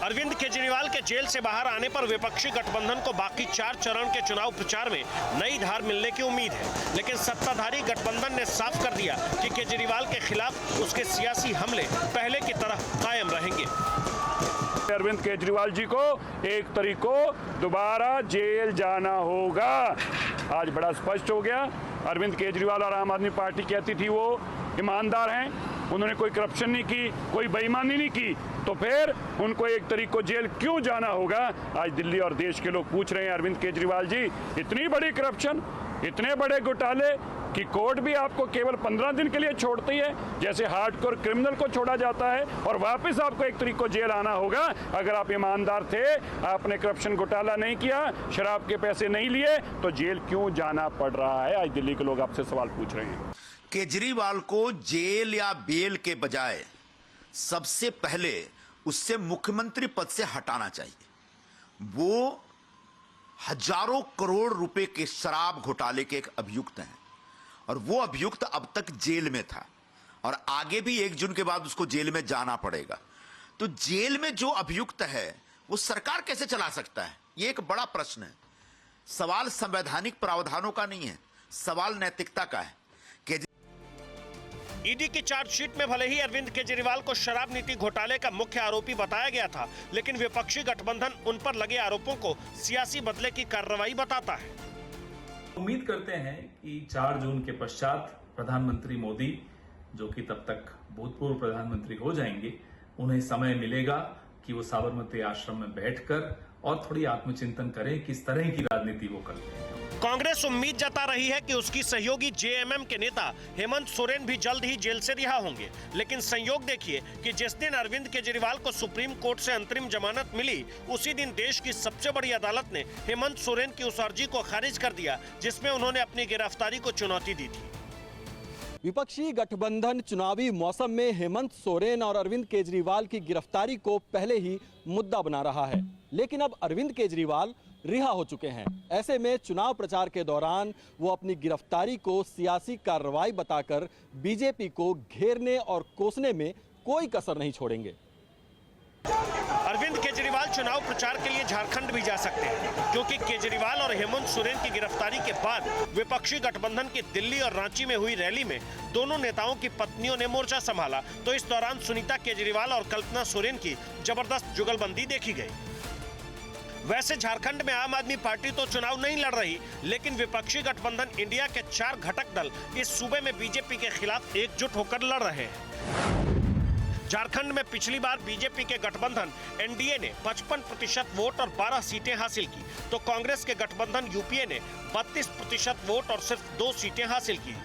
अरविंद केजरीवाल के जेल से बाहर आने पर विपक्षी गठबंधन को बाकी 4 चरण के चुनाव प्रचार में नई धार मिलने की उम्मीद है, लेकिन सत्ताधारी गठबंधन ने साफ कर दिया कि केजरीवाल के खिलाफ उसके सियासी हमले पहले की तरह कायम रहेंगे। अरविंद केजरीवाल जी को 1 तारीख को दोबारा जेल जाना होगा। आज बड़ा स्पष्ट हो गया। अरविंद केजरीवाल और आम आदमी पार्टी कहती थी वो ईमानदार हैं, उन्होंने कोई करप्शन नहीं की, कोई बेईमानी नहीं की, तो फिर उनको 1 तारीख को जेल क्यों जाना होगा? आज दिल्ली और देश के लोग पूछ रहे हैं, अरविंद केजरीवाल जी, इतनी बड़ी करप्शन, इतने बड़े घोटाले कि कोर्ट भी आपको केवल 15 दिन के लिए छोड़ती है, जैसे हार्डकोर क्रिमिनल को छोड़ा जाता है, और वापस आपको 1 तारीख को जेल आना होगा। अगर आप ईमानदार थे, आपने करप्शन घोटाला नहीं किया, शराब के पैसे नहीं लिए, तो जेल क्यों जाना पड़ रहा है? आज दिल्ली के लोग आपसे सवाल पूछ रहे हैं। केजरीवाल को जेल या बेल के बजाय सबसे पहले उससे मुख्यमंत्री पद से हटाना चाहिए। वो हजारों करोड़ रुपए के शराब घोटाले के एक अभियुक्त हैं, और वो अभियुक्त अब तक जेल में था, और आगे भी 1 जून के बाद उसको जेल में जाना पड़ेगा। तो जेल में जो अभियुक्त है वो सरकार कैसे चला सकता है? ये एक बड़ा प्रश्न है। सवाल संवैधानिक प्रावधानों का नहीं है, सवाल नैतिकता का है। ईडी की चार्जशीट में भले ही अरविंद केजरीवाल को शराब नीति घोटाले का मुख्य आरोपी बताया गया था, लेकिन विपक्षी गठबंधन उन पर लगे आरोपों को सियासी बदले की कार्रवाई बताता है। उम्मीद करते हैं कि 4 जून के पश्चात प्रधानमंत्री मोदी, जो कि तब तक भूतपूर्व प्रधानमंत्री हो जाएंगे, उन्हें समय मिलेगा कि वो साबरमती आश्रम में बैठकर और थोड़ी आत्मचिंतन करें किस तरह की राजनीति वो करते हैं। कांग्रेस उम्मीद जता रही है कि उसकी सहयोगी जेएमएम के नेता हेमंत सोरेन भी जल्द ही जेल से रिहा होंगे, लेकिन संयोग देखिए कि जिस दिन अरविंद केजरीवाल को सुप्रीम कोर्ट से अंतरिम जमानत मिली, उसी दिन देश की सबसे बड़ी अदालत ने हेमंत सोरेन की उस अर्जी को खारिज कर दिया जिसमें उन्होंने अपनी गिरफ्तारी को चुनौती दी थी। विपक्षी गठबंधन चुनावी मौसम में हेमंत सोरेन और अरविंद केजरीवाल की गिरफ्तारी को पहले ही मुद्दा बना रहा है, लेकिन अब अरविंद केजरीवाल रिहा हो चुके हैं। ऐसे में चुनाव प्रचार के दौरान वो अपनी गिरफ्तारी को सियासी कार्रवाई बताकर बीजेपी को घेरने और कोसने में कोई कसर नहीं छोड़ेंगे। अरविंद केजरीवाल चुनाव प्रचार के लिए झारखंड भी जा सकते हैं, क्योंकि केजरीवाल और हेमंत सोरेन की गिरफ्तारी के बाद विपक्षी गठबंधन की दिल्ली और रांची में हुई रैली में दोनों नेताओं की पत्नियों ने मोर्चा संभाला, तो इस दौरान सुनीता केजरीवाल और कल्पना सोरेन की जबरदस्त जुगलबंदी देखी गई। वैसे झारखंड में आम आदमी पार्टी तो चुनाव नहीं लड़ रही, लेकिन विपक्षी गठबंधन इंडिया के 4 घटक दल इस सूबे में बीजेपी के खिलाफ एकजुट होकर लड़ रहे हैं। झारखंड में पिछली बार बीजेपी के गठबंधन एनडीए ने 55% वोट और 12 सीटें हासिल की, तो कांग्रेस के गठबंधन यूपीए ने 32% वोट और सिर्फ 2 सीटें हासिल की।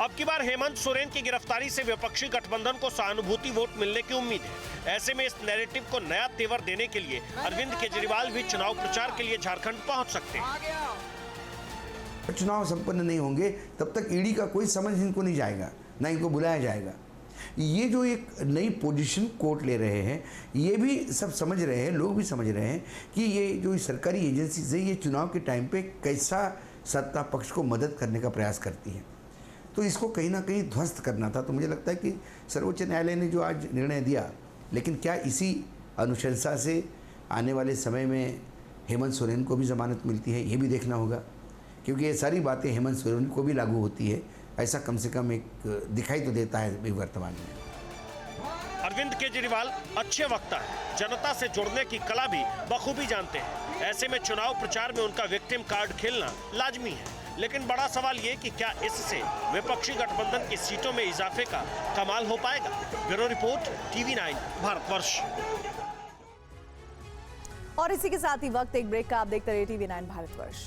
अब की बार हेमंत सोरेन की गिरफ्तारी से विपक्षी गठबंधन को सहानुभूति वोट मिलने की उम्मीद है। ऐसे में इस नैरेटिव को नया तेवर देने के लिए अरविंद केजरीवाल भी चुनाव प्रचार के लिए झारखंड पहुंच सकते हैं। चुनाव संपन्न नहीं होंगे तब तक ईडी का कोई समझ इनको नहीं जाएगा, ना इनको बुलाया जाएगा। ये जो एक नई पोजीशन कोर्ट ले रहे हैं, ये भी सब समझ रहे हैं, लोग भी समझ रहे हैं कि ये जो सरकारी एजेंसी है, ये चुनाव के टाइम पे कैसा सत्ता पक्ष को मदद करने का प्रयास करती है, तो इसको कहीं ना कहीं ध्वस्त करना था। तो मुझे लगता है कि सर्वोच्च न्यायालय ने जो आज निर्णय दिया, लेकिन क्या इसी अनुशंसा से आने वाले समय में हेमंत सोरेन को भी जमानत मिलती है, ये भी देखना होगा, क्योंकि ये सारी बातें हेमंत सोरेन को भी लागू होती है, ऐसा कम से कम एक दिखाई तो देता है वर्तमान में। अरविंद केजरीवाल अच्छे वक्ता है, जनता से जुड़ने की कला भी बखूबी जानते हैं। ऐसे में चुनाव प्रचार में उनका विक्टिम कार्ड खेलना लाजमी है, लेकिन बड़ा सवाल ये कि क्या इससे विपक्षी गठबंधन की सीटों में इजाफे का कमाल हो पाएगा? Bureau report, TV9 Bharatvarsh. और इसी के साथ ही वक्त एक ब्रेक का। आप देखते रहिए TV9 भारतवर्ष।